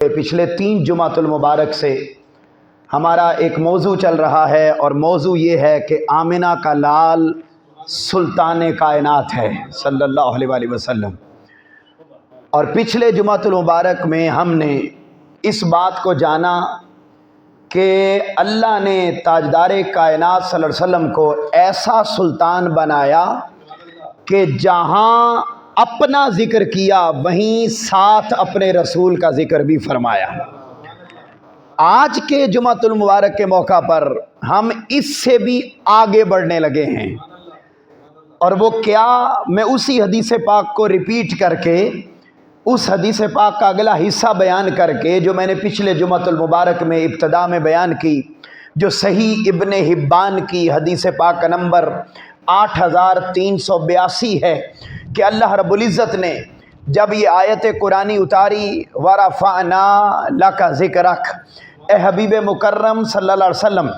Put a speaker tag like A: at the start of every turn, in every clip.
A: پچھلے 3 جمعۃ المبارک سے ہمارا ایک موضوع چل رہا ہے، اور موضوع یہ ہے کہ آمنہ کا لال سلطان کائنات ہے صلی اللہ علیہ وآلہ وسلم۔ اور پچھلے جمعۃ المبارک میں ہم نے اس بات کو جانا کہ اللہ نے تاجدار کائنات صلی اللہ علیہ وسلم کو ایسا سلطان بنایا کہ جہاں اپنا ذکر کیا وہیں ساتھ اپنے رسول کا ذکر بھی فرمایا۔ آج کے جمعۃ المبارک کے موقع پر ہم اس سے بھی آگے بڑھنے لگے ہیں، اور وہ کیا، میں اسی حدیث پاک کو ریپیٹ کر کے، اس حدیث پاک کا اگلا حصہ بیان کر کے جو میں نے پچھلے جمعۃ المبارک میں ابتدا میں بیان کی، جو صحیح ابن حبان کی حدیث پاک کا نمبر 8382 ہے کہ اللہ رب العزت نے جب یہ آیت قرآنی اتاری وَرَفَعْنَا لَكَ ذِكْرَكَ، اے حبیب مکرم صلی اللہ علیہ وسلم،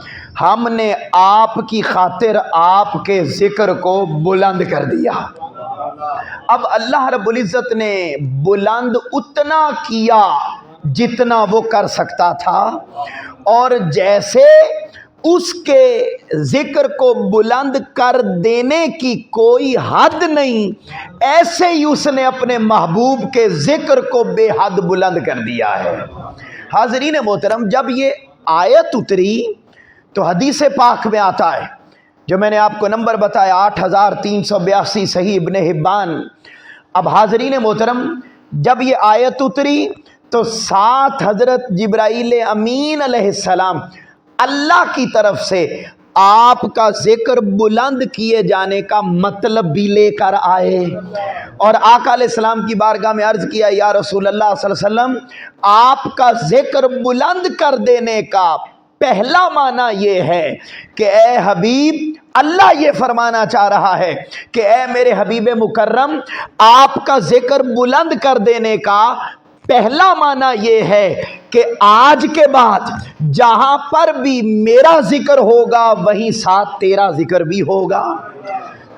A: ہم نے آپ کی خاطر آپ کے ذکر کو بلند کر دیا۔ اب اللہ رب العزت نے بلند اتنا کیا جتنا وہ کر سکتا تھا، اور جیسے اس کے ذکر کو بلند کر دینے کی کوئی حد نہیں، ایسے ہی اس نے اپنے محبوب کے ذکر کو بے حد بلند کر دیا ہے۔ حاضرین محترم، جب یہ آیت اتری تو حدیث پاک میں آتا ہے، جو میں نے آپ کو نمبر بتایا 8382 صحیح ابن حبان۔ اب حاضرین محترم، جب یہ آیت اتری تو ساتھ حضرت جبرائیل امین علیہ السلام اللہ کی طرف سے آپ کا ذکر بلند کیے جانے کا مطلب بھی لے کر آئے، اور آقا علیہ السلام کی بارگاہ میں عرض کیا، یا رسول اللہ صلی اللہ علیہ وسلم، آپ کا ذکر بلند کر دینے کا پہلا معنی یہ ہے کہ اے حبیب، اللہ یہ فرمانا چاہ رہا ہے کہ اے میرے حبیب مکرم، آپ کا ذکر بلند کر دینے کا پہلا معنی یہ ہے کہ آج کے بعد جہاں پر بھی میرا ذکر ہوگا وہیں ساتھ تیرا ذکر بھی ہوگا۔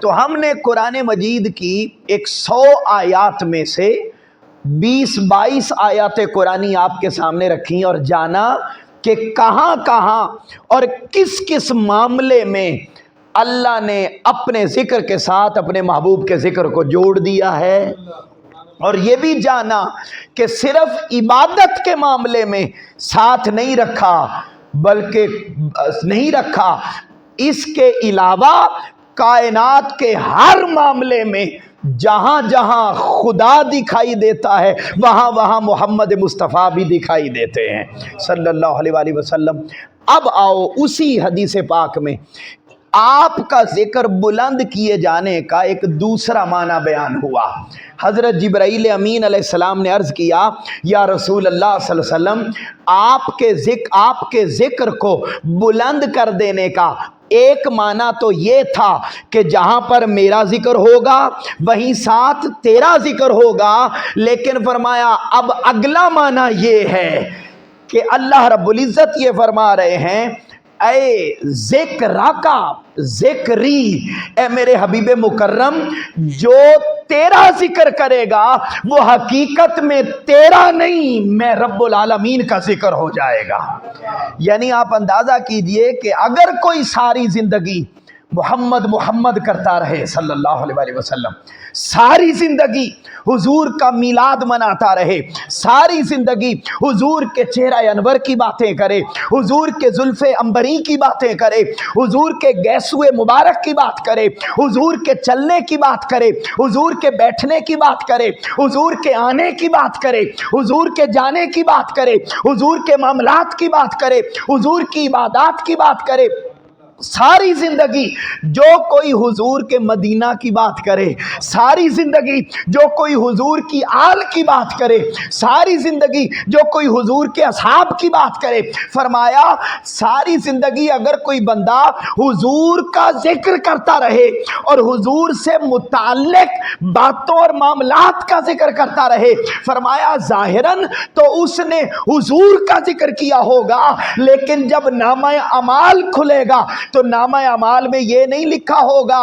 A: تو ہم نے قرآن مجید کی 100 آیات میں سے 20-22 آیات قرآنی آپ کے سامنے رکھی اور جانا کہ کہاں کہاں اور کس کس معاملے میں اللہ نے اپنے ذکر کے ساتھ اپنے محبوب کے ذکر کو جوڑ دیا ہے، اور یہ بھی جانا کہ صرف عبادت کے معاملے میں ساتھ نہیں رکھا، بلکہ نہیں رکھا، اس کے علاوہ کائنات کے ہر معاملے میں جہاں جہاں خدا دکھائی دیتا ہے وہاں وہاں محمد مصطفیٰ بھی دکھائی دیتے ہیں صلی اللہ علیہ وآلہ وسلم۔ اب آؤ اسی حدیث پاک میں آپ کا ذکر بلند کیے جانے کا ایک دوسرا معنی بیان ہوا۔ حضرت جبرائیل امین علیہ السلام نے عرض کیا، یا رسول اللہ صلی اللہ علیہ وسلم، آپ کے ذکر کو بلند کر دینے کا ایک معنی تو یہ تھا کہ جہاں پر میرا ذکر ہوگا وہیں ساتھ تیرا ذکر ہوگا، لیکن فرمایا اب اگلا معنی یہ ہے کہ اللہ رب العزت یہ فرما رہے ہیں، اے ذکرہ کا ذکری، اے میرے حبیب مکرم، جو تیرا ذکر کرے گا وہ حقیقت میں تیرا نہیں، میں رب العالمین کا ذکر ہو جائے گا۔ یعنی آپ اندازہ کیجئے کہ اگر کوئی ساری زندگی محمد محمد کرتا رہے صلی اللہ علیہ وآلہ وسلم، ساری زندگی حضور کا میلاد مناتا رہے، ساری زندگی حضور کے چہرہ انور کی باتیں کرے، حضور کے زلف عنبری کی باتیں کرے، حضور کے گیسوئے مبارک کی بات کرے، حضور کے چلنے کی بات کرے، حضور کے بیٹھنے کی بات کرے، حضور کے آنے کی بات کرے، حضور کے جانے کی بات کرے، حضور کے معاملات کی بات کرے، حضور کی عبادات کی بات کرے، ساری زندگی جو کوئی حضور کے مدینہ کی بات کرے، ساری زندگی جو کوئی حضور کی آل کی بات کرے، ساری زندگی جو کوئی حضور کے اصحاب کی بات کرے، فرمایا ساری زندگی اگر کوئی بندہ حضور کا ذکر کرتا رہے اور حضور سے متعلق باتوں اور معاملات کا ذکر کرتا رہے، فرمایا ظاہراً تو اس نے حضور کا ذکر کیا ہوگا، لیکن جب نامہ اعمال کھلے گا تو نامہ اعمال میں یہ نہیں لکھا ہوگا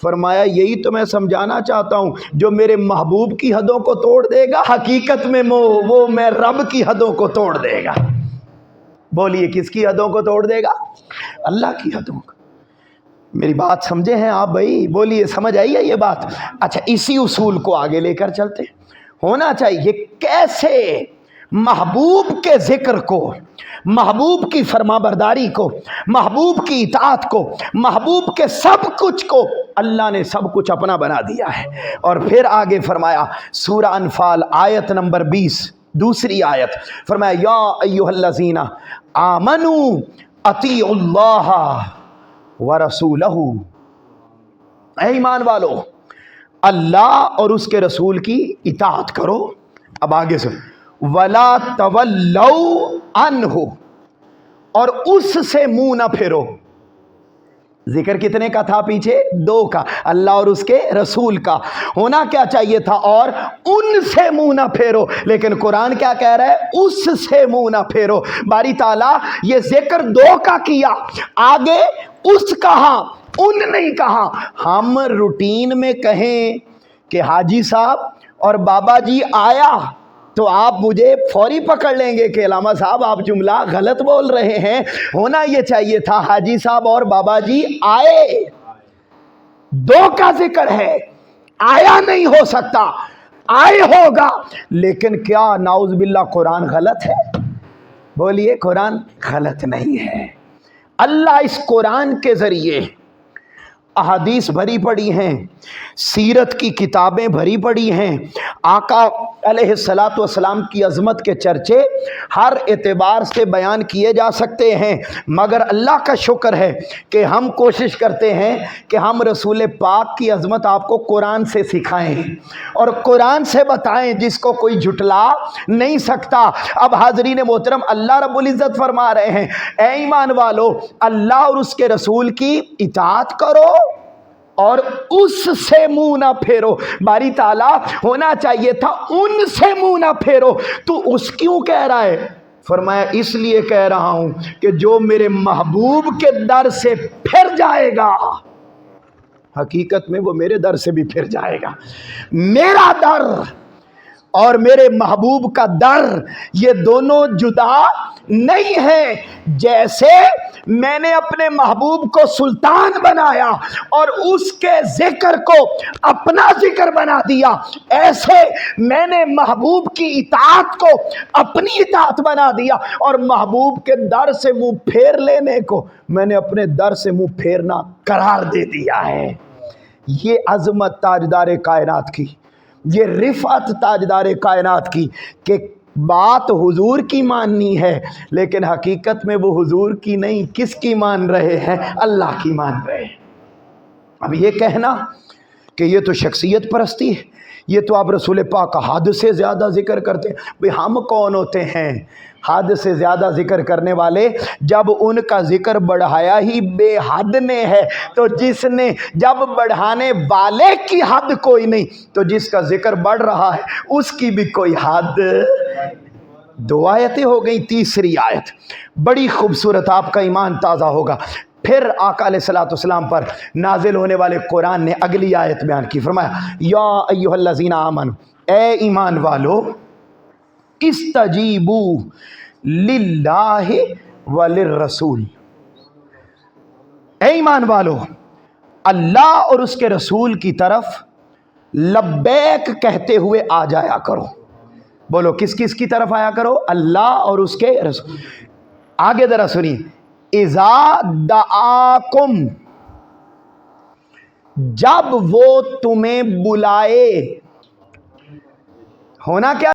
A: فرمایا یہی تو میں سمجھانا چاہتا ہوں، جو میرے محبوب کی حدوں کو توڑ دے گا حقیقت میں وہ میں رب کی حدوں کو توڑ دے گا۔ بولیے کس کی حدوں کو توڑ دے گا؟ اللہ کی حدوں کو۔ میری بات سمجھے ہیں آپ بھائی؟ بولیے سمجھ آئی ہے یہ بات؟ اچھا اسی اصول کو آگے لے کر چلتے ہیں۔ ہونا چاہیے کیسے محبوب کے ذکر کو، محبوب کی فرما برداری کو، محبوب کی اطاعت کو، محبوب کے سب کچھ کو اللہ نے سب کچھ اپنا بنا دیا ہے۔ اور پھر آگے فرمایا سورہ انفال آیت نمبر 20 دوسری آیت، فرمایا یا ایھا الذین آمنوا اطیعوا اللہ ورسولہ، اے ایمان والو اللہ اور اس کے رسول کی اطاعت کرو۔ اب آگے سے ولا تولوا عنہ، اور اس سے منہ نہ پھیرو۔ ذکر کتنے کا تھا پیچھے؟ 2 کا، اللہ اور اس کے رسول کا۔ ہونا کیا چاہیے تھا؟ اور ان سے منہ نہ پھیرو، لیکن قرآن کیا کہہ رہا ہے؟ اس سے منہ نہ پھیرو۔ باری تعالیٰ یہ ذکر 2 کا کیا، آگے اس کہا، ان نہیں کہا۔ ہم روٹین میں کہیں کہ حاجی صاحب اور بابا جی آیا تو آپ مجھے فوری پکڑ لیں گے کہ علامہ صاحب آپ جملہ غلط بول رہے ہیں۔ ہونا یہ چاہیے تھا حاجی صاحب اور بابا جی آئے، 2 کا ذکر ہے، آیا نہیں ہو سکتا، آئے ہوگا۔ لیکن کیا نعوذ باللہ قرآن غلط ہے؟ بولیے قرآن غلط نہیں ہے۔ اللہ اس قرآن کے ذریعے احادیث بھری پڑی ہیں، سیرت کی کتابیں بھری پڑی ہیں، آقا علیہ الصلاۃ والسلام کی عظمت کے چرچے ہر اعتبار سے بیان کیے جا سکتے ہیں، مگر اللہ کا شکر ہے کہ ہم کوشش کرتے ہیں کہ ہم رسول پاک کی عظمت آپ کو قرآن سے سکھائیں اور قرآن سے بتائیں، جس کو کوئی جھٹلا نہیں سکتا۔ اب حاضرین محترم، اللہ رب العزت فرما رہے ہیں اے ایمان والو اللہ اور اس کے رسول کی اطاعت کرو اور اس سے منہ نہ پھیرو۔ باری تعالیٰ ہونا چاہیے تھا ان سے منہ نہ پھیرو، تو اس کیوں کہہ رہا ہے؟ فرمایا اس لیے کہہ رہا ہوں کہ جو میرے محبوب کے در سے پھر جائے گا حقیقت میں وہ میرے در سے بھی پھر جائے گا۔ میرا در اور میرے محبوب کا در یہ دونوں جدا نہیں ہیں۔ جیسے میں نے اپنے محبوب کو سلطان بنایا اور اس کے ذکر کو اپنا ذکر بنا دیا، ایسے میں نے محبوب کی اطاعت کو اپنی اطاعت بنا دیا اور محبوب کے در سے منہ پھیر لینے کو میں نے اپنے در سے منہ پھیرنا قرار دے دیا ہے۔ یہ عظمت تاجدار کائنات کی، یہ رفعت تاجدار کائنات کی کہ بات حضور کی ماننی ہے، لیکن حقیقت میں وہ حضور کی نہیں، کس کی مان رہے ہیں؟ اللہ کی مان رہے ہیں۔ اب یہ کہنا کہ یہ تو شخصیت پرستی ہے، یہ تو آپ رسول پاک کا حد سے زیادہ ذکر کرتے ہیں، بھئی ہم کون ہوتے ہیں حد سے زیادہ ذکر کرنے والے؟ جب ان کا ذکر بڑھایا ہی بے حد نے ہے، تو جس نے جب بڑھانے والے کی حد کوئی نہیں، تو جس کا ذکر بڑھ رہا ہے اس کی بھی کوئی حد۔ 2 آیتیں ہو گئیں، تیسری آیت بڑی خوبصورت، آپ کا ایمان تازہ ہوگا۔ پھر آقا علیہ الصلوۃ والسلام پر نازل ہونے والے قرآن نے اگلی آیت بیان کی، فرمایا یا ایھا الذین آمنوا، اے ایمان والو استجیبوا للہ وللرسول، اے ایمان والو اللہ اور اس کے رسول کی طرف لبیک کہتے ہوئے آ جایا کرو۔ بولو کس کس کی طرف آیا کرو؟ اللہ اور اس کے رسول۔ آگے ذرا سنیے، اذا دعاکم، جب وہ تمہیں بلائے۔ ہونا کیا